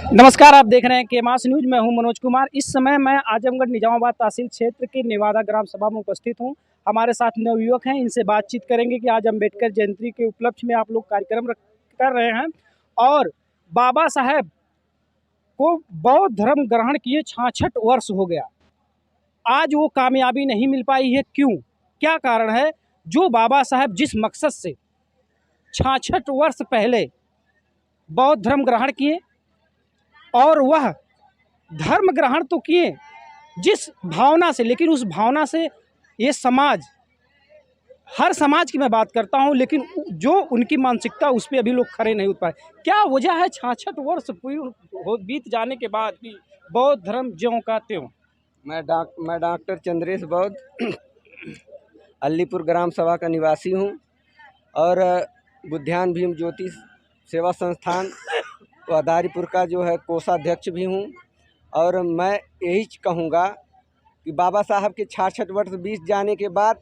नमस्कार, आप देख रहे हैं केमास न्यूज। मैं हूं मनोज कुमार। इस समय मैं आजमगढ़ निजामाबाद तहसील क्षेत्र के नेवादा ग्राम सभा में उपस्थित हूं। हमारे साथ नवयुवक हैं, इनसे बातचीत करेंगे कि आज अम्बेडकर जयंती के उपलक्ष्य में आप लोग कार्यक्रम कर रहे हैं और बाबा साहेब को बौद्ध धर्म ग्रहण किए 66 वर्ष हो गया। आज वो कामयाबी नहीं मिल पाई है, क्यों, क्या कारण है? जो बाबा साहेब जिस मकसद से 66 वर्ष पहले बौद्ध धर्म ग्रहण किए और वह धर्म ग्रहण तो किए जिस भावना से, लेकिन उस भावना से ये समाज, हर समाज की मैं बात करता हूँ, लेकिन जो उनकी मानसिकता उस पर अभी लोग खड़े नहीं उतर पाए। क्या वजह है 66 वर्ष बीत जाने के बाद भी बौद्ध धर्म ज्यों का त्यों? मैं डॉक्टर चंद्रेश बौद्ध अलीपुर ग्राम सभा का निवासी हूँ और बुद्धान भीम ज्योति सेवा संस्थान वादारीपुर का जो है कोषाध्यक्ष भी हूँ। और मैं यही कहूँगा कि बाबा साहब के 66 वर्ष बीत जाने के बाद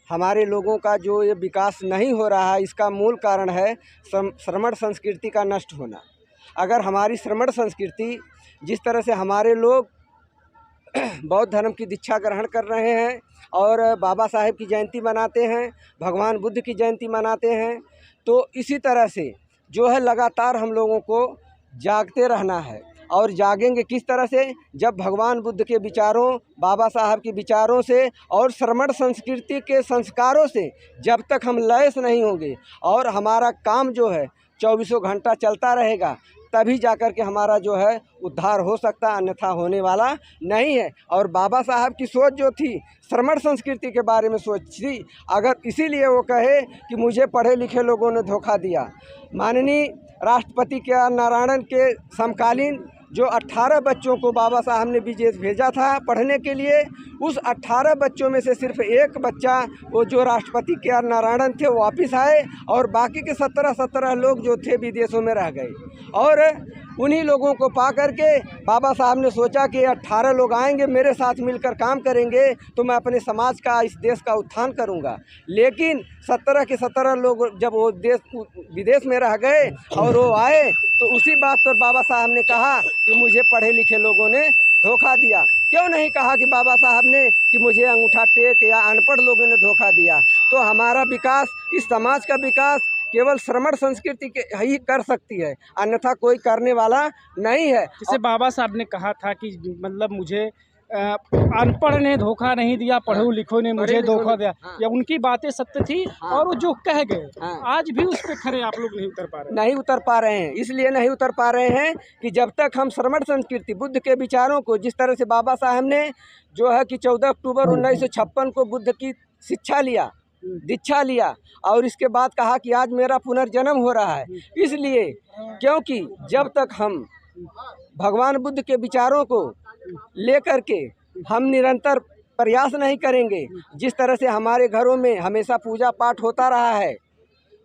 हमारे लोगों का जो ये विकास नहीं हो रहा है, इसका मूल कारण है श्रमण संस्कृति का नष्ट होना। अगर हमारी श्रमण संस्कृति, जिस तरह से हमारे लोग बौद्ध धर्म की दीक्षा ग्रहण कर रहे हैं और बाबा साहेब की जयंती मनाते हैं, भगवान बुद्ध की जयंती मनाते हैं, तो इसी तरह से जो है लगातार हम लोगों को जागते रहना है। और जागेंगे किस तरह से? जब भगवान बुद्ध के विचारों, बाबा साहब के विचारों से और श्रमण संस्कृति के संस्कारों से जब तक हम लैस नहीं होंगे और हमारा काम जो है 24 घंटा चलता रहेगा, तभी जाकर के हमारा जो है उद्धार हो सकता, अन्यथा होने वाला नहीं है। और बाबा साहब की सोच जो थी, श्रमण संस्कृति के बारे में सोच थी, अगर इसीलिए वो कहे कि मुझे पढ़े लिखे लोगों ने धोखा दिया। माननीय राष्ट्रपति के आर नारायण के समकालीन जो 18 बच्चों को बाबा साहब ने विदेश भेजा था पढ़ने के लिए, उस 18 बच्चों में से सिर्फ एक बच्चा, वो जो राष्ट्रपति के आर नारायण थे, वो वापस आए और बाकी के 17 लोग जो थे विदेशों में रह गए। और उन्हीं लोगों को पा करके बाबा साहब ने सोचा कि 18 लोग आएंगे, मेरे साथ मिलकर काम करेंगे तो मैं अपने समाज का, इस देश का उत्थान करूंगा। लेकिन 17 के 17 लोग जब वो विदेश में रह गए और वो आए, तो उसी बात पर बाबा साहब ने कहा कि मुझे पढ़े लिखे लोगों ने धोखा दिया। क्यों नहीं कहा कि बाबा साहब ने कि मुझे अंगूठा टेक या अनपढ़ लोगों ने धोखा दिया? तो हमारा विकास, इस समाज का विकास केवल श्रमण संस्कृति के ही कर सकती है, अन्यथा कोई करने वाला नहीं है। जैसे बाबा साहब ने कहा था कि मतलब मुझे अनपढ़ ने धोखा नहीं दिया, पढ़ो लिखो ने मुझे धोखा दिया। हाँ। या उनकी बातें सत्य थी। हाँ। और वो जो कह गए, हाँ। आज भी उस पे खरे आप लोग नहीं उतर पा रहे। नहीं उतर पा रहे हैं, इसलिए नहीं उतर पा रहे हैं कि जब तक हम श्रमण संस्कृति, बुद्ध के विचारों को, जिस तरह से बाबा साहब ने जो है कि 14 अक्टूबर 1956 को बुद्ध की शिक्षा लिया, दीक्षा लिया और इसके बाद कहा कि आज मेरा पुनर्जन्म हो रहा है, इसलिए क्योंकि जब तक हम भगवान बुद्ध के विचारों को लेकर के हम निरंतर प्रयास नहीं करेंगे, जिस तरह से हमारे घरों में हमेशा पूजा पाठ होता रहा है,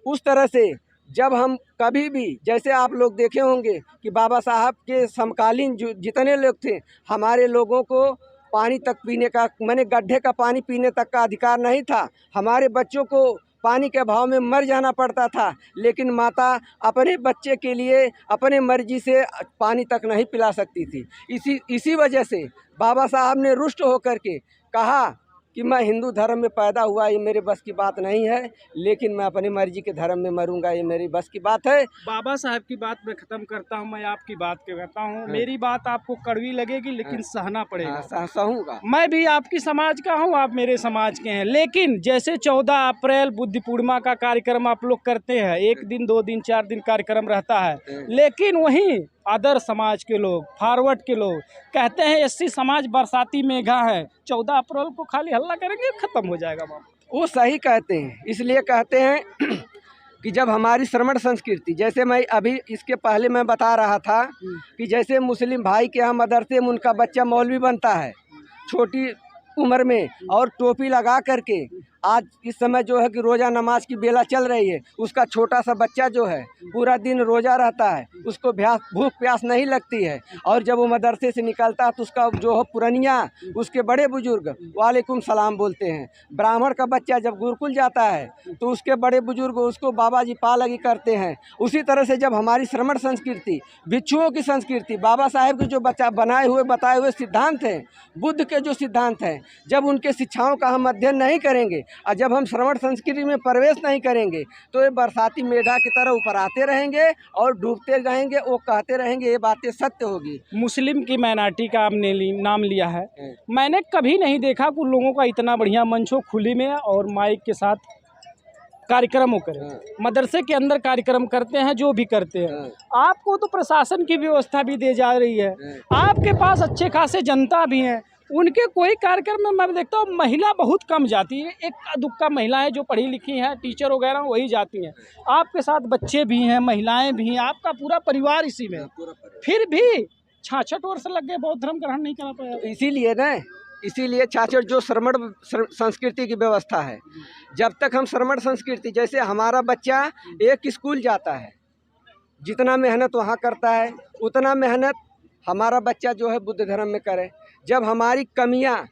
उस तरह से जब हम कभी भी, जैसे आप लोग देखे होंगे कि बाबा साहब के समकालीन जो जितने लोग थे, हमारे लोगों को पानी तक पीने का, माने गड्ढे का पानी पीने तक का अधिकार नहीं था। हमारे बच्चों को पानी के अभाव में मर जाना पड़ता था, लेकिन माता अपने बच्चे के लिए अपने मर्जी से पानी तक नहीं पिला सकती थी। इसी वजह से बाबा साहब ने रुष्ट होकर के कहा कि मैं हिंदू धर्म में पैदा हुआ, ये मेरे बस की बात नहीं है, लेकिन मैं अपनी मर्जी के धर्म में मरूंगा, ये मेरी बस की बात है। बाबा साहब की बात मैं ख़त्म करता हूँ, मैं आपकी बात कहता हूँ। मेरी बात आपको कड़वी लगेगी, लेकिन सहना पड़ेगा। सहूँगा। मैं भी आपकी समाज का हूँ, आप मेरे समाज के हैं, लेकिन जैसे 14 अप्रैल बुद्ध पूर्णिमा का कार्यक्रम आप लोग करते हैं, 1 दिन 2 दिन 4 दिन कार्यक्रम रहता है, लेकिन वहीं अदर समाज के लोग, फॉरवर्ड के लोग कहते हैं एससी समाज बरसाती मेघा है, 14 अप्रैल को खाली हल्ला करेंगे, खत्म हो जाएगा मामला। वो सही कहते हैं, इसलिए कहते हैं कि जब हमारी श्रमण संस्कृति, जैसे मैं अभी इसके पहले मैं बता रहा था कि जैसे मुस्लिम भाई के यहाँ मदरसे में उनका बच्चा मौलवी बनता है छोटी उम्र में, और टोपी लगा करके आज इस समय जो है कि रोज़ा नमाज की बेला चल रही है, उसका छोटा सा बच्चा जो है पूरा दिन रोज़ा रहता है, उसको भूख प्यास नहीं लगती है। और जब वो मदरसे से निकलता है तो उसका जो है पुरनिया, उसके बड़े बुजुर्ग वालेकुम सलाम बोलते हैं। ब्राह्मण का बच्चा जब गुरुकुल जाता है तो उसके बड़े बुजुर्ग उसको बाबा जी पा लगी करते हैं। उसी तरह से जब हमारी श्रमण संस्कृति, भिक्षुओं की संस्कृति, बाबा साहेब के जो बताए हुए सिद्धांत हैं, बुद्ध के जो सिद्धांत हैं, जब उनके शिक्षाओं का हम अध्ययन नहीं करेंगे और जब हम श्रवण संस्कृति में प्रवेश नहीं करेंगे तो ये बरसाती मेढा की तरह ऊपर आते रहेंगे और डूबते रहेंगे। वो कहते रहेंगे ये बातें सत्य होगी। मुस्लिम की माइनॉरिटी का आपने नाम लिया है। मैंने कभी नहीं देखा कि उन लोगों का इतना बढ़िया मंच हो, खुली में और माइक के साथ कार्यक्रम करें। मदरसे के अंदर कार्यक्रम करते हैं, जो भी करते हैं। आपको तो प्रशासन की व्यवस्था भी दे जा रही है, आपके पास अच्छे खासे जनता भी हैं, उनके कोई कार्यक्रम में मैं देखता हूँ महिला बहुत कम जाती है। एक दुक्का महिलाएं जो पढ़ी लिखी हैं, टीचर वगैरह वही जाती हैं। आपके साथ बच्चे भी हैं, महिलाएं भी हैं, आपका पूरा परिवार इसी में, फिर भी 66 वर्ष लग गए बौद्ध धर्म ग्रहण नहीं कर पाया। इसीलिए 66 जो श्रमण संस्कृति की व्यवस्था है, जब तक हम श्रमण संस्कृति, जैसे हमारा बच्चा एक स्कूल जाता है, जितना मेहनत वहाँ करता है उतना मेहनत हमारा बच्चा जो है बुद्ध धर्म में करे। जब हमारी कमियाँ,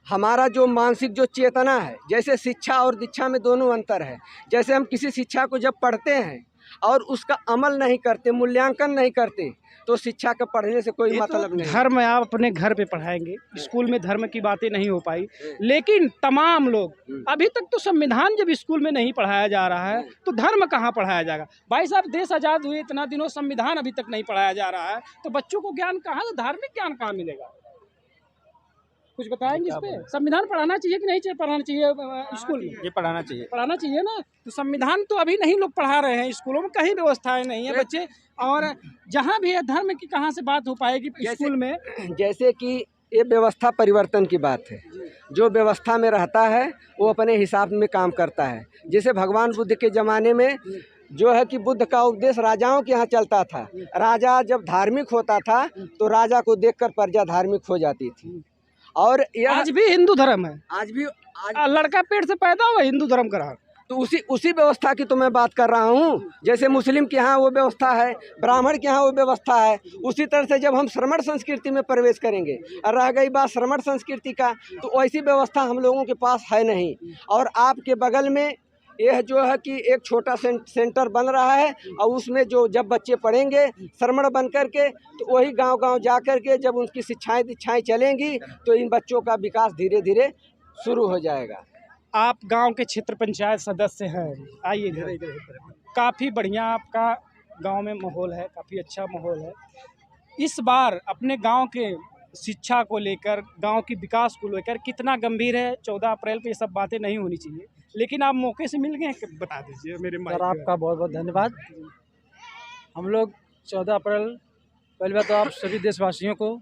हमारा जो मानसिक जो चेतना है, जैसे शिक्षा और दीक्षा में दोनों अंतर है। जैसे हम किसी शिक्षा को जब पढ़ते हैं और उसका अमल नहीं करते, मूल्यांकन नहीं करते, तो शिक्षा का पढ़ने से कोई मतलब नहीं। धर्म आप अपने घर पे पढ़ाएंगे, स्कूल में धर्म की बातें नहीं हो पाई, लेकिन तमाम लोग अभी तक तो संविधान जब स्कूल में नहीं पढ़ाया जा रहा है तो धर्म कहाँ पढ़ाया जाएगा। भाई साहब, देश आज़ाद हुए इतना दिनों, संविधान अभी तक नहीं पढ़ाया जा रहा है, तो बच्चों को ज्ञान कहाँ, तो धार्मिक ज्ञान कहाँ मिलेगा? कुछ बताएंगे इस पे? संविधान पढ़ाना चाहिए कि नहीं चाहिए? पढ़ाना चाहिए स्कूल में, ये पढ़ाना चाहिए ना। तो संविधान तो अभी नहीं लोग पढ़ा रहे हैं, स्कूलों में कहीं व्यवस्थाएं नहीं है बच्चे, और जहाँ भी है धर्म की कहाँ से बात हो पाएगी स्कूल में। जैसे कि ये व्यवस्था परिवर्तन की बात है, जो व्यवस्था में रहता है वो अपने हिसाब में काम करता है। जैसे भगवान बुद्ध के ज़माने में जो है कि बुद्ध का उपदेश राजाओं के यहाँ चलता था। राजा जब धार्मिक होता था तो राजा को देखकर प्रजा धार्मिक हो जाती थी। और आज भी हिंदू धर्म है, आज लड़का पेट से पैदा हुआ हिंदू धर्म का रहा। तो उसी व्यवस्था की तो मैं बात कर रहा हूँ। जैसे मुस्लिम के यहाँ वो व्यवस्था है, ब्राह्मण के यहाँ वो व्यवस्था है, उसी तरह से जब हम श्रमण संस्कृति में प्रवेश करेंगे, और रह गई बात श्रमण संस्कृति का, तो वैसी व्यवस्था हम लोगों के पास है नहीं। और आपके बगल में यह जो है कि एक छोटा सेंटर बन रहा है, और उसमें जो जब बच्चे पढ़ेंगे श्रमण बन करके, तो वही गांव-गांव जा कर के जब उनकी शिक्षाएं दीक्षाएं चलेंगी तो इन बच्चों का विकास धीरे धीरे शुरू हो जाएगा। आप गांव के क्षेत्र पंचायत सदस्य हैं, आइए इधर। काफ़ी बढ़िया आपका गांव में माहौल है, काफ़ी अच्छा माहौल है। इस बार अपने गांव के शिक्षा को लेकर, गांव की विकास को लेकर कितना गंभीर है? 14 अप्रैल पे ये सब बातें नहीं होनी चाहिए, लेकिन आप मौके से मिल गए, बता दीजिए मेरे। सर, आपका बहुत बहुत धन्यवाद। हम लोग 14 अप्रैल, पहली बात तो आप सभी देशवासियों को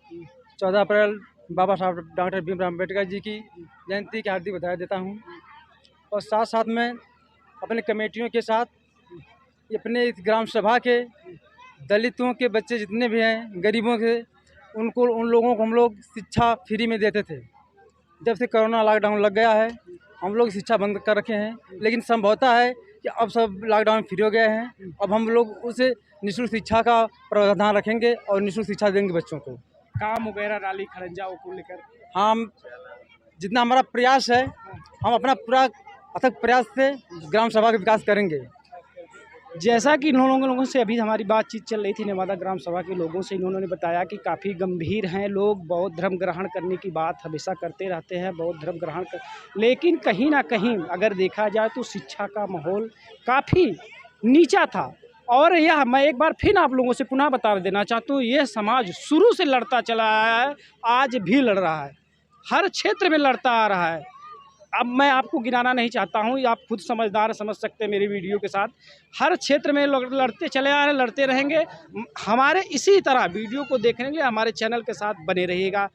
14 अप्रैल बाबा साहब डॉक्टर भीमराव अम्बेडकर जी की जयंती की हार्दिक बधाई देता हूं। और साथ साथ में अपने कमेटियों के साथ अपने इस ग्राम सभा के दलितों के बच्चे जितने भी हैं, गरीबों के, उन लोगों को हम लोग शिक्षा फ्री में देते थे। जब से कोरोना लॉकडाउन लग गया है हम लोग शिक्षा बंद कर रखे हैं, लेकिन संभवतः है कि अब सब लॉकडाउन फ्री हो गए हैं। अब हम लोग उसे निःशुल्क शिक्षा का प्रावधान रखेंगे और निःशुल्क शिक्षा देंगे बच्चों को। काम वगैरह नाली खड़ंजाओं को लेकर हम जितना हमारा प्रयास है, हम अपना पूरा अथक प्रयास से ग्राम सभा का विकास करेंगे। जैसा कि इन लोगों से अभी हमारी बातचीत चल रही थी, नेवादा ग्राम सभा के लोगों से, इन्होंने बताया कि काफ़ी गंभीर हैं लोग, बौद्ध धर्म ग्रहण करने की बात हमेशा करते रहते हैं, बौद्ध धर्म ग्रहण कर, लेकिन कहीं ना कहीं अगर देखा जाए तो शिक्षा का माहौल काफ़ी नीचा था। और यह मैं एक बार फिर आप लोगों से पुनः बता देना चाहता हूँ, यह समाज शुरू से लड़ता चला आया है, आज भी लड़ रहा है, हर क्षेत्र में लड़ता आ रहा है। अब मैं आपको गिनाना नहीं चाहता हूँ, आप खुद समझदार समझ सकते हैं मेरी वीडियो के साथ। हर क्षेत्र में लोग लड़ते चले आ रहे हैं, लड़ते रहेंगे। हमारे इसी तरह वीडियो को देखने के लिए हमारे चैनल के साथ बने रहिएगा।